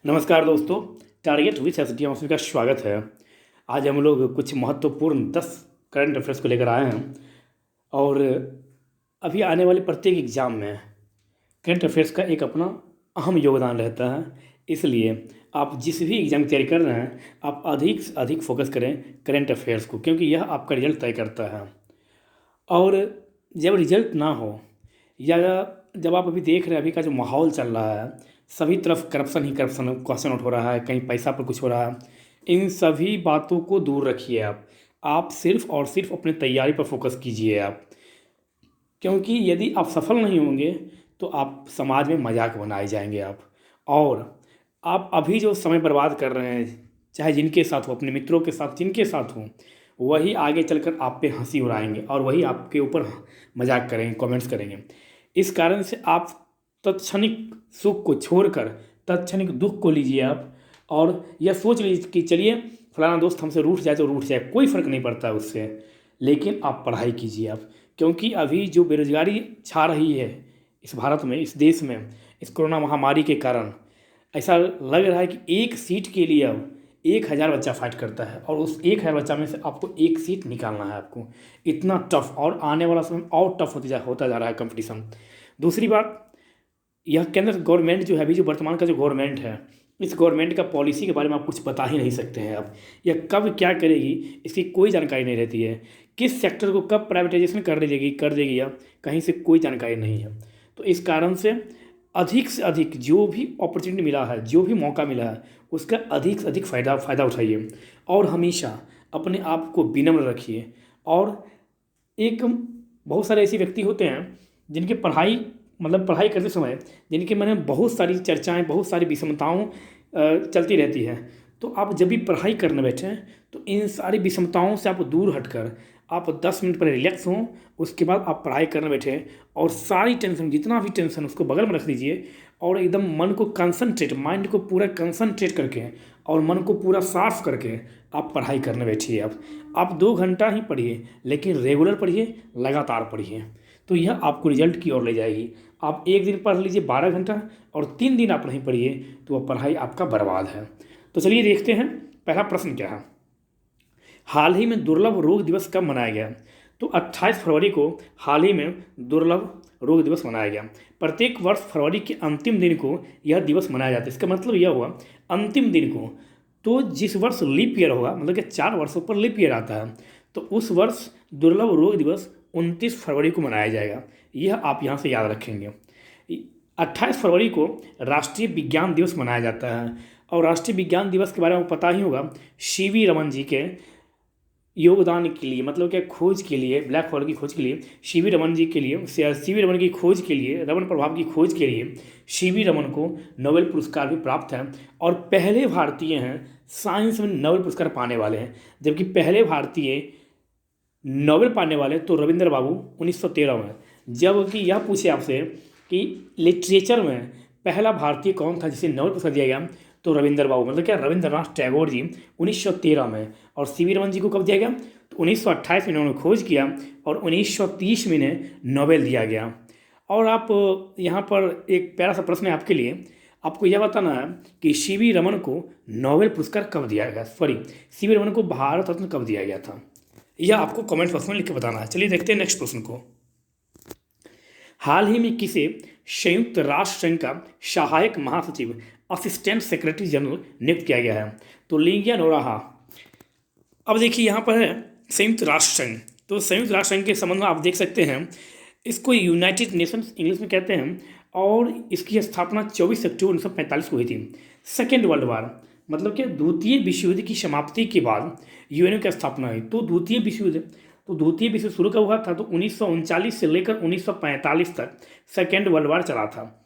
नमस्कार दोस्तों। Target with S में का स्वागत है। आज हम लोग कुछ महत्वपूर्ण 10 करंट अफेयर्स को लेकर आए हैं और अभी आने वाले प्रत्येक एग्ज़ाम में करंट अफेयर्स का एक अपना अहम योगदान रहता है। इसलिए आप जिस भी एग्ज़ाम की तैयारी कर रहे हैं, आप अधिक से अधिक फोकस करें करंट अफेयर्स को, क्योंकि यह आपका रिजल्ट तय करता है। और जब रिजल्ट ना हो या जब आप अभी देख रहे हैं अभी का जो माहौल चल रहा है, सभी तरफ करप्शन ही करप्शन क्वेश्चन आउट हो रहा है, कहीं पैसा पर कुछ हो रहा है। इन सभी बातों को दूर रखिए। आप सिर्फ और सिर्फ अपनी तैयारी पर फोकस कीजिए आप, क्योंकि यदि आप सफल नहीं होंगे तो आप समाज में मजाक बनाए जाएंगे आप। और आप अभी जो समय बर्बाद कर रहे हैं, चाहे जिनके साथ हो, अपने मित्रों के साथ, जिनके साथ हो, वही आगे चलकर आप पे हंसी उड़ाएंगे और वही आपके ऊपर मजाक करेंगे, कमेंट्स करेंगे। इस कारण से आप तत्क्षणिक सुख को छोड़कर तत्क्षणिक दुख को लीजिए आप, और यह सोच लीजिए कि चलिए फलाना दोस्त हमसे रूठ जाए तो रूठ जाए, कोई फ़र्क नहीं पड़ता है उससे, लेकिन आप पढ़ाई कीजिए आप। क्योंकि अभी जो बेरोजगारी छा रही है इस भारत में, इस देश में, इस कोरोना महामारी के कारण ऐसा लग रहा है कि एक सीट के लिए अब 1,000 बच्चा फाइट करता है, और उस 1,000 बच्चा में से आपको एक सीट निकालना है आपको। इतना टफ, और आने वाला समय और टफ होता जा रहा है कंपटीशन। दूसरी बात, यह केंद्र गवर्नमेंट जो है, अभी जो वर्तमान का जो गवर्नमेंट है, इस गवर्नमेंट का पॉलिसी के बारे में आप कुछ बता ही नहीं सकते हैं आप। यह कब क्या करेगी इसकी कोई जानकारी नहीं रहती है। किस सेक्टर को कब प्राइवेटाइजेशन कर देगी या कहीं से कोई जानकारी नहीं है। तो इस कारण से अधिक से अधिक जो भी अपॉर्चुनिटी मिला है, जो भी मौका मिला है, उसका अधिक से अधिक फ़ायदा उठाइए। और हमेशा अपने आप को विनम्र रखिए। और एक बहुत सारे ऐसे व्यक्ति होते हैं जिनकी पढ़ाई करते समय जिनके मन में बहुत सारी चर्चाएं, बहुत सारी विषमताओं चलती रहती है। तो आप जब भी पढ़ाई करने बैठें तो इन सारी विषमताओं से आप दूर हटकर आप 10 मिनट पर रिलैक्स हों, उसके बाद आप पढ़ाई करने बैठें और सारी टेंशन, जितना भी टेंशन, उसको बगल में रख दीजिए और एकदम मन को कंसंट्रेट, माइंड को पूरा कंसंट्रेट करके और मन को पूरा साफ करके आप पढ़ाई करने बैठिए। आप 2 घंटा ही पढ़िए, लेकिन रेगुलर पढ़िए, लगातार पढ़िए, तो यह आपको रिजल्ट की ओर ले जाएगी। आप एक दिन पढ़ लीजिए 12 घंटा और 3 दिन आप नहीं पढ़िए तो वह पढ़ाई आपका बर्बाद है। तो चलिए देखते हैं पहला प्रश्न क्या है। हाल ही में दुर्लभ रोग दिवस कब मनाया गया? तो 28 फरवरी को हाल ही में दुर्लभ रोग दिवस मनाया गया। प्रत्येक वर्ष फरवरी के अंतिम दिन को यह दिवस मनाया जाता है। इसका मतलब यह हुआ अंतिम दिन को, तो जिस वर्ष लीप ईयर होगा, मतलब कि 4 वर्षों पर लीप ईयर आता है, तो उस वर्ष दुर्लभ रोग दिवस 29 फरवरी को मनाया जाएगा। यह आप यहाँ से याद रखेंगे। 28 फरवरी को राष्ट्रीय विज्ञान दिवस मनाया जाता है। और राष्ट्रीय विज्ञान दिवस के बारे में पता ही होगा, सीवी रमन जी के योगदान के लिए, मतलब क्या खोज के लिए, ब्लैक होल की खोज के लिए सीवी रमन जी के लिए, सीवी रमन की खोज के लिए, रमन प्रभाव की खोज के लिए सीवी रमन को नोबेल पुरस्कार भी प्राप्त है और पहले भारतीय हैं साइंस में नोबेल पुरस्कार पाने वाले हैं। जबकि पहले भारतीय नोबेल पाने वाले तो रविंद्र बाबू 1913 में। जबकि यह पूछे आपसे कि लिटरेचर में पहला भारतीय कौन था जिसे नोबेल पुरस्कार दिया गया, तो रविंद्र बाबू, मतलब क्या रविंद्रनाथ टैगोर जी 1913 में। और सीवी रमन जी को कब दिया गया? तो 1928 में इन्होंने खोज किया और 1930 में इन्हें नोबेल दिया गया। और आप यहाँ पर एक प्यारा सा प्रश्न है आपके लिए, आपको यह बताना है कि सीवी रमन को नोबेल पुरस्कार कब दिया गया, सीवी रमन को भारत रत्न कब दिया गया था, यह आपको कमेंट बॉक्स में लिख के बताना है। चलिए देखते हैं नेक्स्ट प्रश्न को। हाल ही में किसे संयुक्त राष्ट्र संघ का सहायक महासचिव, असिस्टेंट सेक्रेटरी जनरल नियुक्त किया गया है? तो लिंगिया नोराहा। अब देखिए यहाँ पर है संयुक्त राष्ट्र संघ। तो संयुक्त राष्ट्र संघ के संबंध में आप देख सकते हैं, इसको यूनाइटेड नेशंस इंग्लिश में कहते हैं, और इसकी स्थापना 24 अक्टूबर 1945 को हुई थी। सेकेंड वर्ल्ड वार, मतलब कि द्वितीय विश्व युद्ध की समाप्ति के बाद यूएनओ की स्थापना हुई। तो द्वितीय विश्व शुरू कब हुआ था? तो 1939 से लेकर 1945 तक सेकेंड वर्ल्ड वार चला था।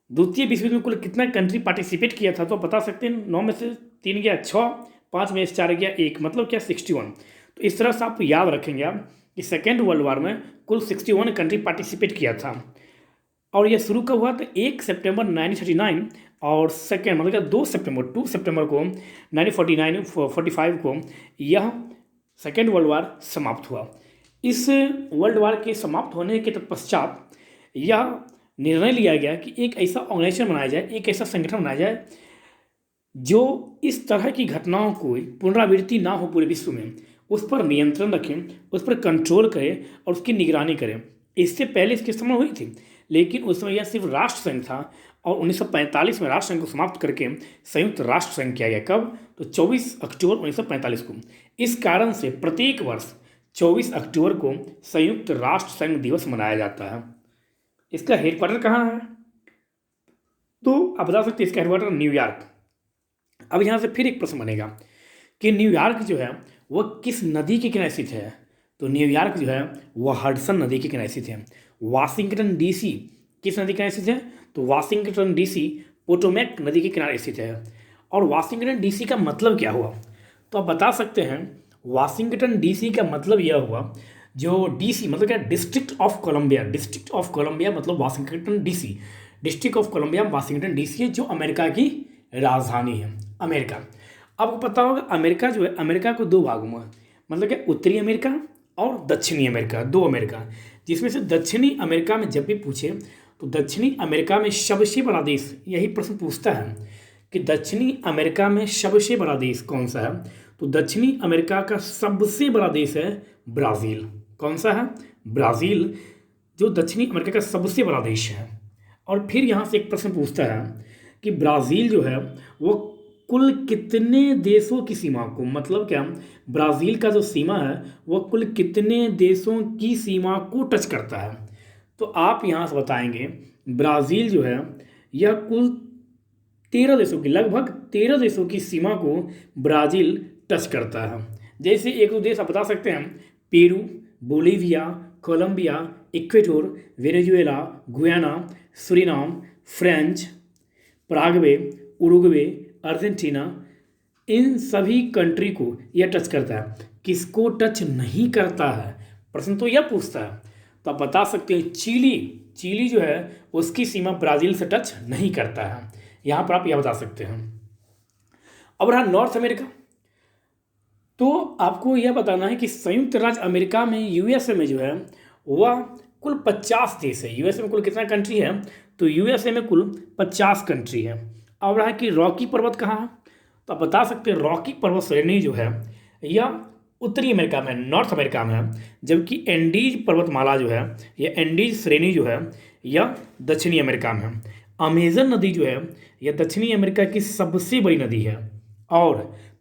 द्वितीय विश्व युद्ध में कुल कितना कंट्री पार्टिसिपेट किया था? तो बता सकते हैं 9 में से 3 गया 6, 5 में से 4 गया 1, मतलब क्या 61। तो इस तरह से आप याद रखेंगे आप कि सेकेंड वर्ल्ड वार में कुल 61 कंट्री पार्टिसिपेट किया था। और यह शुरू कब हुआ? तो 1 सितंबर 1939 और सेकेंड मतलब क्या 2 सितंबर को 1945 को यह सेकेंड वर्ल्ड वार समाप्त हुआ। इस वर्ल्ड वार के समाप्त होने के तत्पश्चात यह निर्णय लिया गया कि एक ऐसा ऑर्गेनाइजेशन बनाया जाए, एक ऐसा संगठन बनाया जाए जो इस तरह की घटनाओं को पुनरावृत्ति ना हो पूरे विश्व में, उस पर नियंत्रण रखें, उस पर कंट्रोल करें और उसकी निगरानी करें। इससे पहले इसके समय हुई थी, लेकिन उस समय यह सिर्फ राष्ट्र संघ था और 1945 में राष्ट्र संघ को समाप्त करके संयुक्त राष्ट्र संघ किया गया। कब? तो 24 अक्टूबर 1945 को। इस कारण से प्रत्येक वर्ष 24 अक्टूबर को संयुक्त राष्ट्र संघ दिवस मनाया जाता है। इसका हेडक्वार्टर कहाँ है? तो आप बता सकते हैं इसका हेडक्वार्टर न्यूयॉर्क। अब यहाँ से फिर एक प्रश्न बनेगा कि न्यूयॉर्क जो है वह किस नदी के किनारे स्थित है? तो न्यूयॉर्क जो है वह हडसन नदी के किनारे स्थित है। वाशिंगटन डीसी किस नदी के किनारे स्थित है? तो वाशिंगटन डीसी पोटोमैक नदी के किनारे स्थित है। और वाशिंगटन डीसी का मतलब क्या हुआ? तो आप बता सकते हैं वाशिंगटन डीसी का मतलब यह हुआ, जो डीसी मतलब क्या? District of Columbia. District of Columbia मतलब Washington DC. District of Columbia Washington DC है, जो अमेरिका की राजधानी है। अमेरिका, आपको पता होगा अमेरिका जो है, अमेरिका को दो भागों में, मतलब क्या? उत्तरी अमेरिका और दक्षिणी अमेरिका, दो अमेरिका। जिसमें से दक्षिणी अमेरिका में जब भी पूछे तो दक्षिणी अमेरिका में सबसे बड़ा देश, यही प्रश्न पूछता है कि दक्षिणी अमेरिका में सबसे बड़ा देश कौन सा है? तो दक्षिणी अमेरिका का सबसे बड़ा देश है ब्राज़ील। कौन सा है? ब्राज़ील, जो दक्षिणी अमेरिका का सबसे बड़ा देश है। और फिर यहाँ से एक प्रश्न पूछता है कि ब्राज़ील जो है वो कुल कितने देशों की सीमा को, मतलब क्या, ब्राज़ील का जो सीमा है वह कुल कितने देशों की सीमा को टच करता है? तो आप यहाँ से बताएंगे ब्राज़ील जो है यह कुल 13 देशों की, लगभग 13 देशों की सीमा को ब्राज़ील टच करता है। जैसे एक दो देश आप बता सकते हैं, Peru, Bolivia, Colombia, Ecuador, Venezuela, Guyana, Suriname, French, Paraguay, Uruguay, Argentina, इन सभी कंट्री को यह टच करता है। किसको टच नहीं करता है? प्रश्न तो यह पूछता है। तो आप बता सकते हैं चिली, चिली जो है उसकी सीमा ब्राज़ील से टच नहीं करता है। यहाँ पर आप यह बता सकते हैं। अब रहा नॉर्थ अमेरिका, तो आपको यह बताना है कि संयुक्त राज्य अमेरिका में, यूएसए में जो है वह कुल 50 देश है। यूएसए में कुल कितना कंट्री है? तो यूएसए में कुल 50 कंट्री है। अब रहा कि रॉकी पर्वत कहाँ है? तो आप बता सकते हैं रॉकी पर्वत श्रेणी जो है यह उत्तरी अमेरिका में, नॉर्थ अमेरिका में है, जबकि एंडीज पर्वतमाला जो है, यह एंडीज श्रेणी जो है यह दक्षिणी अमेरिका में है। अमेजन नदी जो है यह दक्षिणी अमेरिका की सबसे बड़ी नदी है और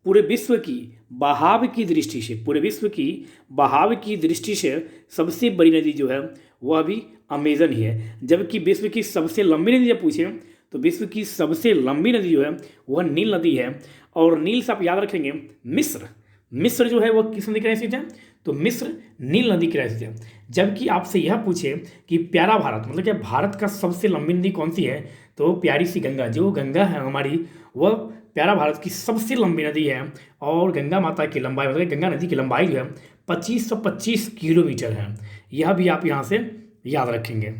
पूरे विश्व की बहाव की दृष्टि से, पूरे विश्व की बहाव की दृष्टि से सबसे बड़ी नदी जो है वह भी अमेजन ही है। जबकि विश्व की सबसे लंबी नदी जब पूछे तो विश्व की सबसे लंबी नदी जो है वह नील नदी है। और नील से आप याद रखेंगे मिस्र, मिस्र जो है वह किस नदी के किनारे स्थित है? तो मिस्र नील नदी के किनारे स्थित है। जबकि आपसे यह पूछे कि प्यारा भारत, मतलब क्या भारत का सबसे लंबी नदी कौन सी है? तो प्यारी सी गंगा, जो गंगा है हमारी, वह प्यारा भारत की सबसे लंबी नदी है। और गंगा माता की लंबाई, मतलब गंगा नदी की लंबाई जो है 2525 किलोमीटर है। यह भी आप यहाँ से याद रखेंगे।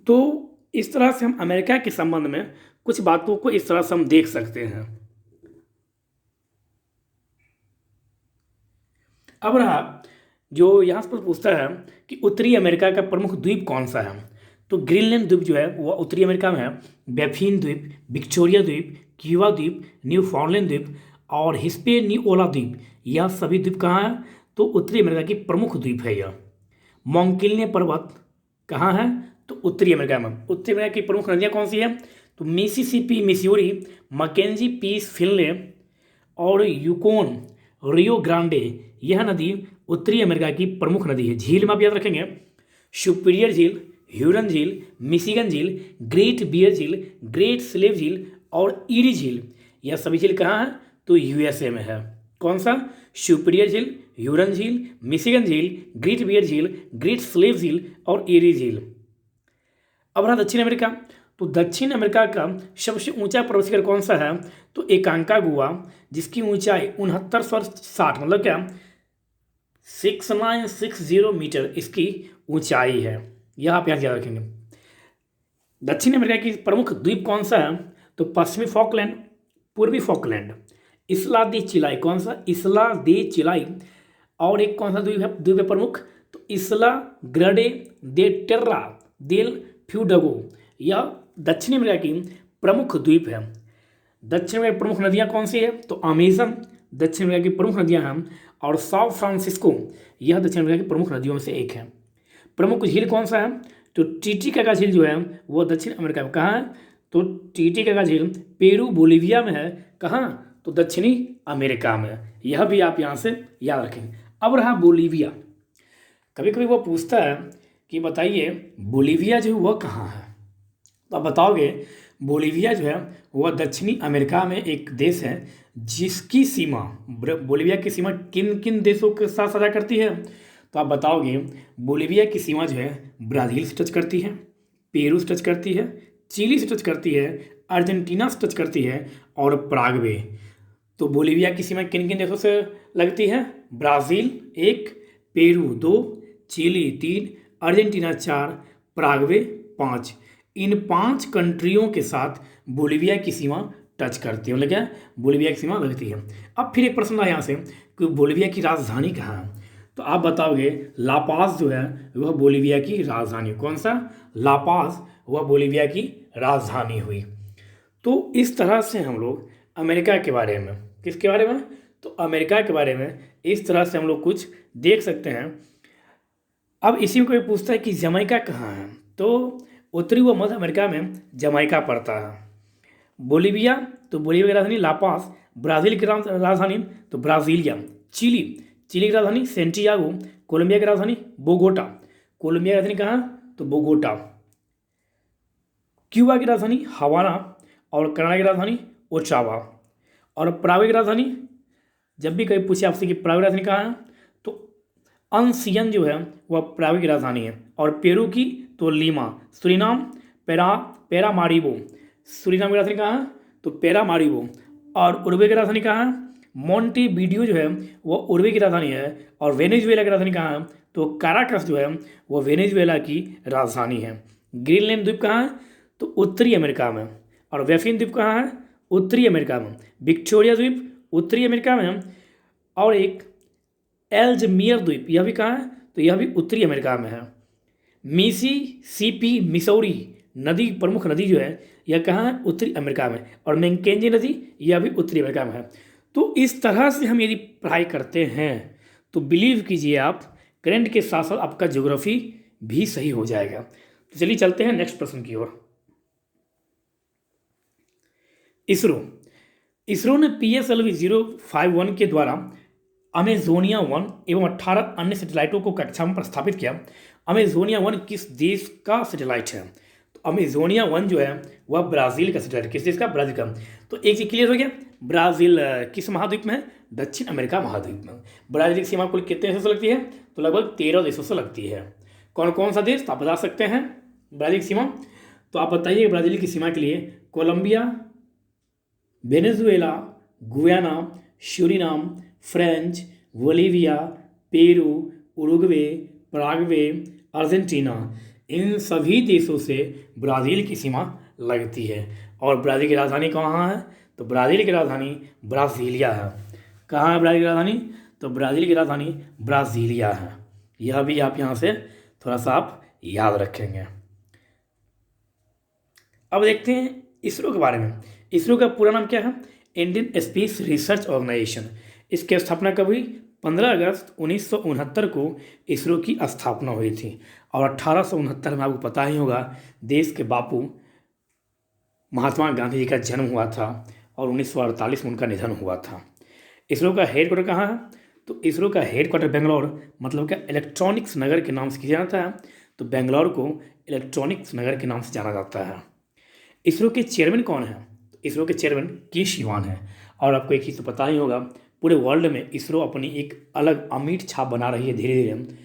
तो इस तरह से हम अमेरिका के संबंध में कुछ बातों को इस तरह से हम देख सकते हैं। अब रहा जो यहाँ पर पूछता है कि उत्तरी अमेरिका का प्रमुख द्वीप कौन सा है? तो ग्रीनलैंड द्वीप जो है वह उत्तरी अमेरिका में है। बैफिन द्वीप, विक्टोरिया द्वीप, क्यूबा द्वीप, न्यूफाउंडलैंड द्वीप और हिस्पेनियोला द्वीप, यह सभी द्वीप कहाँ है? तो उत्तरी अमेरिका की प्रमुख द्वीप है यह। मोंकिल्ले पर्वत कहाँ है? तो उत्तरी अमेरिका में। उत्तरी अमेरिका की प्रमुख नदियाँ कौन सी है? तो मिसिसिपी, मिसूरी, मकेंजी, पीस, फिनले और यूकोन, रियो ग्रांडे, यह नदी उत्तरी अमेरिका की प्रमुख नदी है। झील में आप याद रखेंगे सुपीरियर झील, ह्यूरन झील, मिशिगन झील, ग्रेट बियर झील, ग्रेट स्लेव झील और ईरी झील, यह सभी झील कहाँ है? तो यूएसए में है। कौन सा? सुपीरियर झील, ह्यूरन झील, मिशिगन झील, ग्रेट बियर झील, ग्रेट स्लेव झील और ईरी झील। अब रहा दक्षिण अमेरिका, तो दक्षिण अमेरिका का सबसे ऊंचा पर्वत शिखर कौन सा है? तो एकांकागुआ, जिसकी ऊंचाई 6960, मतलब क्या 6960 मीटर इसकी ऊंचाई है। यह आप यहाँ याद रखेंगे। दक्षिण अमेरिका की प्रमुख द्वीप कौन सा है? तो पश्चिमी फॉकलैंड, पूर्वी फॉकलैंड, इस्ला दे चिलाई, कौन सा? इस्ला दे चिलाई। और एक कौन सा द्वीप है प्रमुख? तो इस्ला ग्रडे दे टेर्रा देल फ्यूडगो, यह दक्षिण अमेरिका की प्रमुख द्वीप है। दक्षिण अमेरिका की प्रमुख नदियाँ कौन सी है? तो अमेजन दक्षिण अमेरिका की प्रमुख नदियाँ हैं, और साओ फ्रांसिस्को यह दक्षिण अमेरिका की प्रमुख नदियों में से एक है। प्रमुख झील कौन सा है? तो टीटीकाका झील जो है वो दक्षिण अमेरिका में कहाँ है? तो टीटीकाका झील पेरू बोलिविया में है। कहाँ? तो दक्षिणी अमेरिका में। यह भी आप यहाँ से याद रखेंगे। अब रहा बोलिविया। कभी कभी वो पूछता है कि बताइए बोलिविया जो है वह कहाँ है? तो आप बताओगे बोलिविया जो है वह दक्षिणी अमेरिका में एक देश है जिसकी सीमा, बोलिविया की सीमा किन किन देशों के साथ साझा करती है? तो आप बताओगे बोलिविया की सीमा जो है ब्राज़ील से टच करती है, पेरू से टच करती है, चिली से टच करती है, अर्जेंटीना से टच करती है और पराग्वे। तो बोलिविया की सीमा किन किन देशों से लगती है? Brazil 1, Peru 2, Chile 3, Argentina 4, Paraguay 5। इन 5 कंट्रियों के साथ बोलिविया की सीमा टच करती है, मतलब क्या? बोलिविया की सीमा लगती है। अब फिर एक प्रश्न आया यहाँ से कि बोलिविया की राजधानी कहाँ है? तो आप बताओगे लापाज जो है वह बोलिविया की राजधानी। कौन सा? लापाज वह बोलिविया की राजधानी हुई। तो इस तरह से हम लोग अमेरिका के बारे में, किसके बारे में? तो अमेरिका के बारे में इस तरह से हम लोग कुछ देख सकते हैं। अब इसी में कोई पूछता है कि जमैका कहाँ है? तो उत्तरी व मध्य अमेरिका में जमैका पड़ता है। बोलिविया, तो बोलिविया की राजधानी लापास। ब्राज़ील की राजधानी तो ब्राज़ीलिया। चिली, चिली की राजधानी सेंटियागो। कोलंबिया की राजधानी बोगोटा। कोलंबिया की राजधानी कहाँ? तो बोगोटा। क्यूबा की राजधानी हवाना और कनाडा की राजधानी ओचावा। और पराग्वे की राजधानी, जब भी कभी पूछे आपसे कि पराग्वे की राजधानी कहाँ है, तो अनसियन जो है वह पराग्वे की राजधानी है। और पेरू की तो लीमा। सूरीनाम पेरामारिबो, सूरीनाम की राजधानी कहाँ है? तो पेरामारिबो। और उरुग्वे की राजधानी कहाँ है? मोंटेवीडियो जो है वो उरुग्वे की राजधानी है। और वेनेजुएला की राजधानी कहाँ है? तो काराकस जो है वो वेनेजुएला की राजधानी है। ग्रीनलैंड द्वीप कहाँ है? तो उत्तरी अमेरिका में। और वेफिन द्वीप कहाँ है? उत्तरी अमेरिका में। विक्टोरिया द्वीप उत्तरी अमेरिका में। और एक एल्जमियर द्वीप, यह भी कहाँ है? तो यह भी उत्तरी अमेरिका में है। मिसिसिपी मिसौरी नदी, प्रमुख नदी जो है यह कहाँ है? उत्तरी अमेरिका में। और मैकेंजी नदी यह भी उत्तरी अमेरिका में है। तो इस तरह से हम यदि पढ़ाई करते हैं तो बिलीव कीजिए आप करंट के साथ साथ आपका ज्योग्राफी भी सही हो जाएगा। तो चलिए चलते हैं नेक्स्ट प्रश्न की ओर। इसरो ने PSLV 051 के द्वारा अमेजोनिया 1 एवं 18 अन्य सैटेलाइटों को कक्षा में प्रस्थापित किया। अमेजोनिया 1 किस देश का सैटेलाइट है? तो अमेजोनिया 1 जो है वह ब्राज़ील का सैटेलाइट। किस देश का? ब्राज़ील का। तो एक चीज क्लियर हो गया, ब्राज़ील किस महाद्वीप में है? दक्षिण अमेरिका महाद्वीप में। ब्राज़ील की सीमा कुल कितने देशों से लगती है? तो लगभग 13 देशों से लगती है। कौन कौन सा देश? तो आप बता सकते हैं ब्राज़ील की सीमा। तो आप बताइए ब्राज़ील की सीमा के लिए Colombia, Venezuela, Guyana, Suriname, French, Bolivia, Peru, Uruguay, Paraguay, Argentina, इन सभी देशों से ब्राज़ील की सीमा लगती है। और ब्राज़ील की राजधानी कहाँ है? तो ब्राज़ील की राजधानी ब्राज़ीलिया है। कहाँ है ब्राज़ील की राजधानी? तो ब्राज़ील की राजधानी ब्राज़ीलिया है। यह भी आप यहाँ से थोड़ा सा आप याद रखेंगे। अब देखते हैं इसरो के बारे में। इसरो का पूरा नाम क्या है? Indian Space Research Organisation. इसकी स्थापना कब हुई? 15 अगस्त 1969 को इसरो की स्थापना हुई थी। और 1869 में आपको पता ही होगा देश के बापू महात्मा गांधी जी का जन्म हुआ था और 1948 में उनका निधन हुआ था। इसरो का हेडक्वार्टर कहाँ है? तो इसरो का हेडक्वार्टर बेंगलोर, मतलब क्या इलेक्ट्रॉनिक्स नगर के नाम से किया जाता है। तो बेंगलोर को इलेक्ट्रॉनिक्स नगर के नाम से जाना जाता है। इसरो के चेयरमैन कौन है? तो इसरो के चेयरमैन के शिवान है। और आपको एक चीज़ तो पता ही होगा पूरे वर्ल्ड में इसरो अपनी एक अलग अमिट छाप बना रही है धीरे धीरे।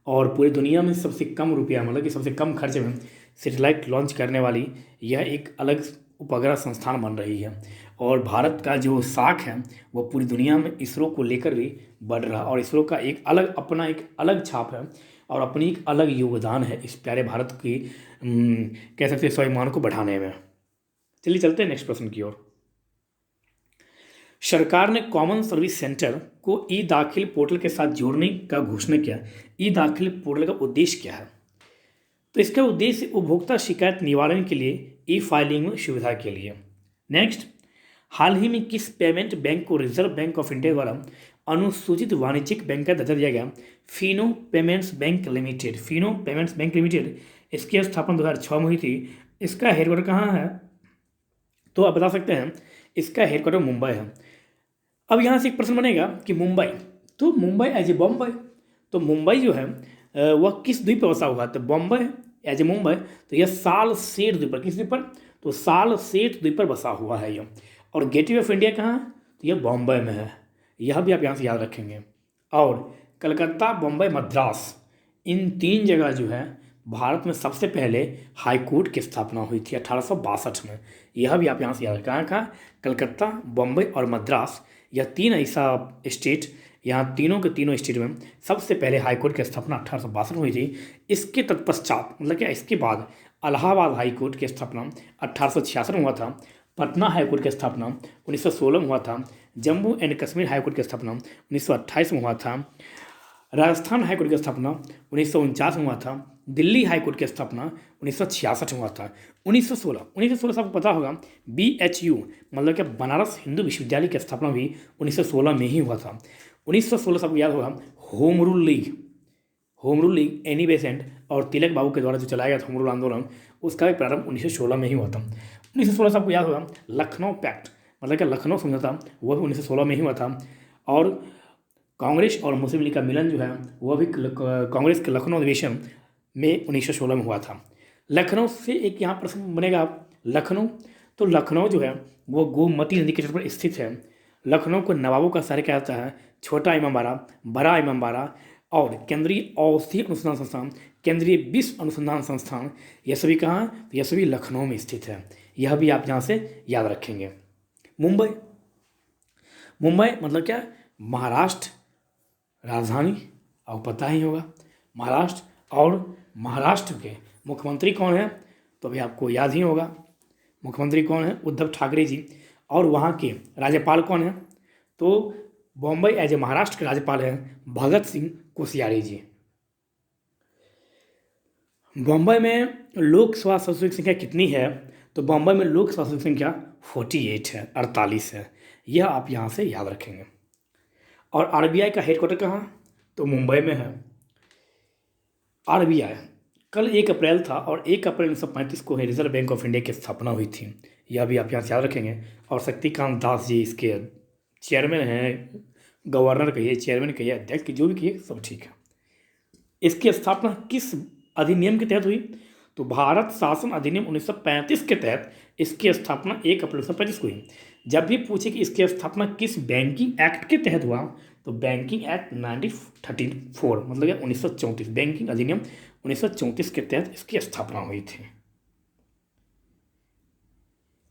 और पूरी दुनिया में सबसे कम रुपया, मतलब कि सबसे कम खर्चे में सैटेलाइट लॉन्च करने वाली यह एक अलग उपग्रह संस्थान बन रही है। और भारत का जो साख है वो पूरी दुनिया में इसरो को लेकर भी बढ़ रहा है। और इसरो का एक अलग अपना एक अलग छाप है और अपनी एक अलग योगदान है इस प्यारे भारत की कह सकते हैं स्वाभिमान को बढ़ाने में। चलिए चलते हैं नेक्स्ट प्रश्न की ओर। सरकार ने कॉमन सर्विस सेंटर को ई दाखिल पोर्टल के साथ जोड़ने का घोषणा किया। ई दाखिल पोर्टल का उद्देश्य क्या है? तो इसका उद्देश्य उपभोक्ता शिकायत निवारण के लिए ई फाइलिंग में सुविधा के लिए। नेक्स्ट, हाल ही में किस पेमेंट बैंक को रिजर्व बैंक ऑफ इंडिया द्वारा अनुसूचित वाणिज्यिक बैंक का दर्जा दिया गया? Fino payments bank limited. Fino payments bank limited, इसकी स्थापना 2006 में हुई थी। इसका हेडक्वार्टर कहाँ है? तो आप बता सकते हैं, इसका हेडक्वार्टर मुंबई है। अब यहाँ से एक प्रश्न बनेगा कि मुंबई, तो मुंबई एज ए बॉम्बे, तो मुंबई जो है वह किस द्वीप पर बसा हुआ है? तो बॉम्बे एज ए मुंबई, तो यह साल सेठ द्वीप पर, किस द्वीप पर? तो साल सेठ द्वीप पर बसा हुआ है यह। और गेटवे ऑफ इंडिया कहाँ है? तो यह बॉम्बे में है, यह भी आप यहाँ से याद रखेंगे। और कलकत्ता, बॉम्बे, मद्रास, इन तीन जगह जो है भारत में सबसे पहले हाई कोर्ट की स्थापना हुई थी 1862 में। यह भी आप यहाँ से याद रखें। कहाँ कहाँ? कलकत्ता, बॉम्बे और मद्रास, यह तीन ऐसा स्टेट, यहाँ तीनों के तीनों स्टेट में सबसे पहले हाई कोर्ट की स्थापना 1862 में हुई थी। इसके तत्पश्चात, मतलब क्या, इसके बाद इलाहाबाद हाई कोर्ट की स्थापना 1866 में हुआ था। पटना हाई कोर्ट की स्थापना 1916 में हुआ था। Jammu and Kashmir high court की स्थापना 1928 में हुआ था। राजस्थान हाईकोर्ट की स्थापना 1949 में हुआ था। दिल्ली हाईकोर्ट की स्थापना 1966 में हुआ था। 1916 सबको पता होगा, BHU मतलब कि बनारस हिंदू विश्वविद्यालय की स्थापना भी 1916 में ही हुआ था। 1916 सबको याद होगा, home rule league Annie Besant और तिलक बाबू के द्वारा जो चलाया गया था होम रूल आंदोलन, उसका भी प्रारंभ 1916 में ही हुआ था। 1916 सबको याद होगा, लखनऊ पैक्ट मतलब कि लखनऊ समझौता, वह भी 1916 में ही हुआ था। और कांग्रेस और मुस्लिम लीग का मिलन जो है वह भी कांग्रेस के लखनऊ अधिवेशन में 1916 में हुआ था। लखनऊ से एक यहाँ प्रश्न बनेगा, लखनऊ, तो लखनऊ जो है वो गोमती नदी के तट पर स्थित है। लखनऊ को नवाबों का शहर कहा जाता है। छोटा इमामबाड़ा, बड़ा इमामबाड़ा और केंद्रीय औषधि अनुसंधान संस्थान, केंद्रीय विश्व अनुसंधान संस्थान, यह सभी कहाँ है? तो यह सभी लखनऊ में स्थित है। यह भी आप यहाँ से याद रखेंगे। मुंबई मतलब क्या? महाराष्ट्र राजधानी, आपको पता ही होगा महाराष्ट्र। और महाराष्ट्र के मुख्यमंत्री कौन है? तो अभी आपको याद ही होगा, मुख्यमंत्री कौन है? उद्धव ठाकरे जी। और वहाँ के राज्यपाल कौन है? तो बॉम्बे एज ए महाराष्ट्र के राज्यपाल हैं भगत सिंह कोश्यारी जी। बॉम्बे में लोकसभा सदस्यों की संख्या कितनी है? तो बॉम्बे में लोकसभा सदस्यों की संख्या 48 है, 48 है। यह आप यहाँ से याद रखेंगे। और RBI का हेडक्वार्टर कहाँ? तो मुंबई में है। RBI कल 1 अप्रैल था और 1 अप्रैल 1935 को रिजर्व बैंक ऑफ इंडिया की स्थापना हुई थी। यह भी आप यहाँ से याद रखेंगे। और शक्तिकांत दास जी इसके चेयरमैन हैं, गवर्नर कहिए, चेयरमैन कहिए, अध्यक्ष जो भी कहिए, सब ठीक है। इसकी स्थापना किस अधिनियम के तहत हुई? तो भारत शासन अधिनियम 1935 के तहत इसकी स्थापना 1 अप्रैल 1935 को हुई। जब भी पूछे कि इसकी स्थापना किस बैंकिंग एक्ट के तहत हुआ, तो बैंकिंग एक्ट 1934 मतलब 1934, बैंकिंग अधिनियम 1934 के तहत इसकी स्थापना हुई थी।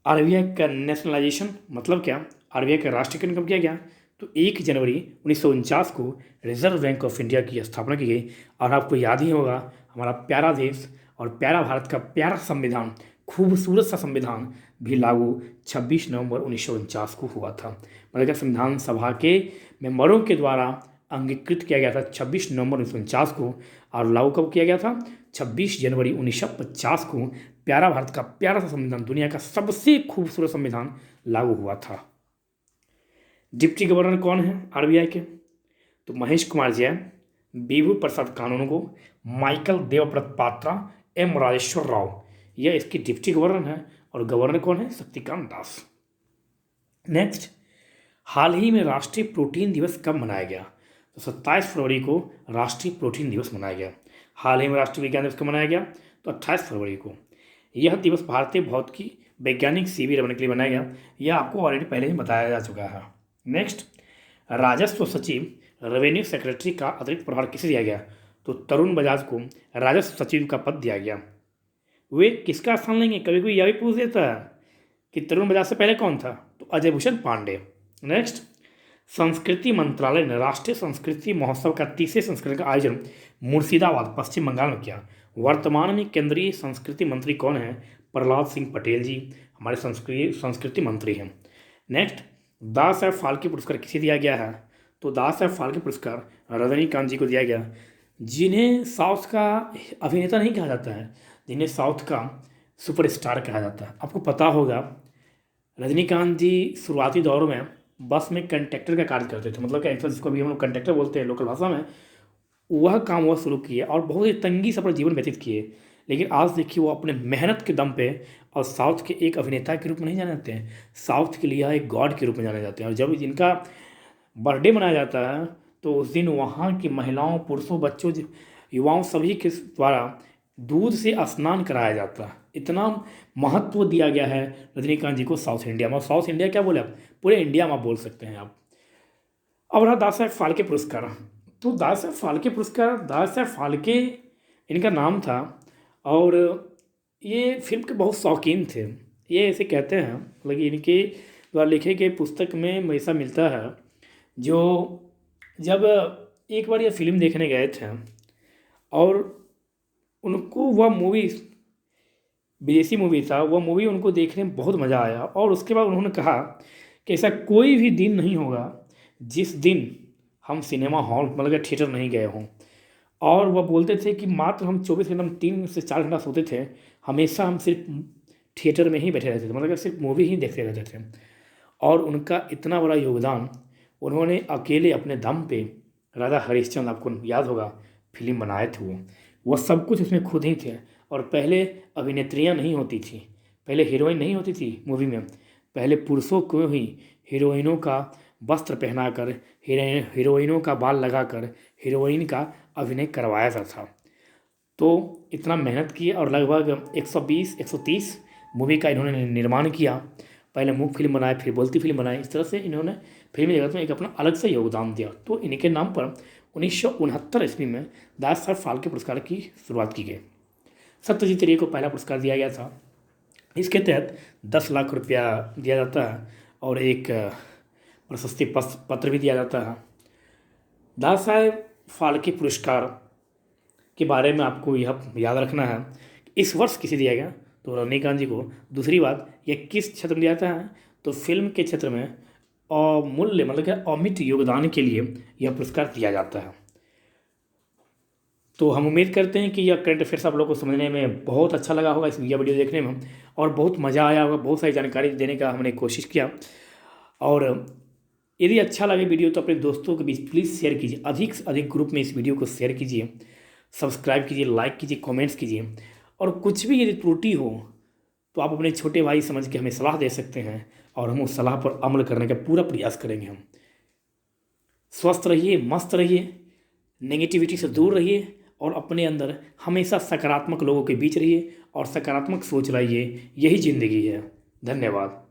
RBI का नेशनलाइजेशन मतलब क्या? RBI का राष्ट्रीयकरण कब किया गया? तो 1 जनवरी 1949 को रिजर्व बैंक ऑफ इंडिया की स्थापना की गई। और आपको याद ही होगा, हमारा प्यारा देश और प्यारा भारत का प्यारा संविधान, खूबसूरत सा संविधान भी लागू 26 नवंबर 1949 को हुआ था। मतलब कि संविधान सभा के मेंबरों के द्वारा अंगीकृत किया गया था 26 नवंबर 1949 को। और लागू कब किया गया था? 26 जनवरी 1950 को प्यारा भारत का प्यारा सा संविधान, दुनिया का सबसे खूबसूरत संविधान लागू हुआ था। डिप्टी गवर्नर कौन है RBI के? तो महेश कुमार जैन, विभू प्रसाद कानूनगो, माइकल देवव्रत पात्रा, M राजेश्वर राव, यह इसकी डिप्टी गवर्नर है। और गवर्नर कौन है? शक्तिकांत दास। नेक्स्ट, हाल ही में राष्ट्रीय प्रोटीन दिवस कब मनाया गया? तो 27 फरवरी को राष्ट्रीय प्रोटीन दिवस मनाया गया। हाल ही में राष्ट्रीय विज्ञान दिवस कब मनाया गया? तो 28 फरवरी को। यह दिवस भारतीय भौतिकी वैज्ञानिक शिविर रखने के लिए बनाया गया। यह आपको ऑलरेडी पहले ही बताया जा चुका है। नेक्स्ट, राजस्व सचिव रेवेन्यू सेक्रेटरी का अतिरिक्त प्रभार किसे दिया गया? तो तरुण बजाज को राजस्व सचिव का पद दिया गया। वे किसका स्थान लेंगे? कभी कोई यह भी पूछ देता है कि तरुण बजाज से पहले कौन था? तो अजय भूषण पांडे। नेक्स्ट, संस्कृति मंत्रालय ने राष्ट्रीय संस्कृति महोत्सव का 30वें संस्करण का आयोजन मुर्शिदाबाद, पश्चिम बंगाल में किया। वर्तमान में केंद्रीय संस्कृति मंत्री कौन है? प्रहलाद सिंह पटेल जी हमारे संस्कृति मंत्री हैं। नेक्स्ट, दादा साहब फाल्के पुरस्कार किसे दिया गया है? तो दादा साहब फाल्के पुरस्कार रजनीकांत जी को दिया गया, जिन्हें साउथ का अभिनेता नहीं कहा जाता है, जिन्हें साउथ का सुपरस्टार कहा जाता है। आपको पता होगा रजनीकांत जी शुरुआती दौर में बस में कंडक्टर का कार्य करते थे, मतलब कि एक्चुअल जिसको अभी हम लोग कंडक्टर बोलते हैं लोकल भाषा में, वह काम वह शुरू किए और बहुत ही तंगी से अपना जीवन व्यतीत किए। लेकिन आज देखिए वो अपने मेहनत के दम पे और साउथ के एक अभिनेता के रूप में नहीं जाने जाते हैं, साउथ के लिए एक गॉड के रूप में जाने जाते हैं। और जब इनका बर्थडे मनाया जाता है तो उस दिन वहाँ की महिलाओं, पुरुषों, बच्चों, युवाओं सभी के द्वारा दूध से स्नान कराया जाता है। इतना महत्व दिया गया है रजनीकांत जी को साउथ इंडिया में। और साउथ इंडिया क्या बोले आप, पूरे इंडिया में आप बोल सकते हैं आप। अब रहा दादा साहेब फाल्के पुरस्कार। तो दादा साहेब फाल्के पुरस्कार, दादा साहेब फाल्के इनका नाम था और ये फिल्म के बहुत शौकीन थे। ये ऐसे कहते हैं, मतलब कि इनके द्वारा लिखे गए पुस्तक में ऐसा मिलता है, जो जब एक बार ये फिल्म देखने गए थे और उनको वह मूवी, विदेशी मूवी था, वह मूवी उनको देखने में बहुत मज़ा आया। और उसके बाद उन्होंने कहा कि ऐसा कोई भी दिन नहीं होगा जिस दिन हम सिनेमा हॉल, मतलब कि थिएटर नहीं गए हों। और वह बोलते थे कि मात्र हम 24 घंटा, हम 3 से 4 घंटा सोते थे, हमेशा हम सिर्फ थिएटर में ही बैठे रहते थे, मतलब कि सिर्फ मूवी ही देखते रहते थे। और उनका इतना बड़ा योगदान, उन्होंने अकेले अपने दम पे राजा हरिश्चंद्र, आपको याद होगा फिल्म बनाए थे वो सब कुछ उसमें खुद ही थे। और पहले अभिनेत्रियां नहीं होती थी, पहले हीरोइन नहीं होती थी मूवी में, पहले पुरुषों को ही हीरोइनों का वस्त्र पहनाकर, हीरोइनों का बाल लगाकर हीरोइन का अभिनय करवाया जाता था। तो इतना मेहनत की और लगभग 120-130 मूवी का इन्होंने निर्माण किया। पहले मूक फिल्म बनाए, फिर बोलती फिल्म बनाई, इस तरह से इन्होंने फिल्मी जगत में एक अपना अलग से योगदान दिया। तो इनके नाम पर 1969 ईस्वी में दादा साहब फाल्के पुरस्कार की शुरुआत की गई। सत्यजीत रे को पहला पुरस्कार दिया गया था। इसके तहत 10 लाख रुपया दिया जाता है और एक प्रशस्ति पत्र भी दिया जाता है। दादा साहब फाल्के पुरस्कार के बारे में आपको यह याद रखना है, इस वर्ष किसे दिया गया, तो रजनीकांत जी को। दूसरी बात, यह किस क्षेत्र में दिया जाता है, तो फिल्म के क्षेत्र में अमूल्य, मतलब कि अमिट योगदान के लिए यह पुरस्कार दिया जाता है। तो हम उम्मीद करते हैं कि यह करंट अफेयर्स आप लोगों को समझने में बहुत अच्छा लगा होगा, इस यह वीडियो देखने में, और बहुत मज़ा आया होगा। बहुत सारी जानकारी देने का हमने कोशिश किया। और यदि अच्छा लगे वीडियो तो अपने दोस्तों के बीच प्लीज़ शेयर कीजिए, अधिक से अधिक ग्रुप में इस वीडियो को शेयर कीजिए, सब्सक्राइब कीजिए, लाइक कीजिए, कमेंट्स कीजिए। और कुछ भी यदि त्रुटि हो तो आप अपने छोटे भाई समझ के हमें सलाह दे सकते हैं और हम उस सलाह पर अमल करने का पूरा प्रयास करेंगे। हम स्वस्थ रहिए, मस्त रहिए, नेगेटिविटी से दूर रहिए और अपने अंदर हमेशा सकारात्मक लोगों के बीच रहिए और सकारात्मक सोच लाइए। यही ज़िंदगी है। धन्यवाद।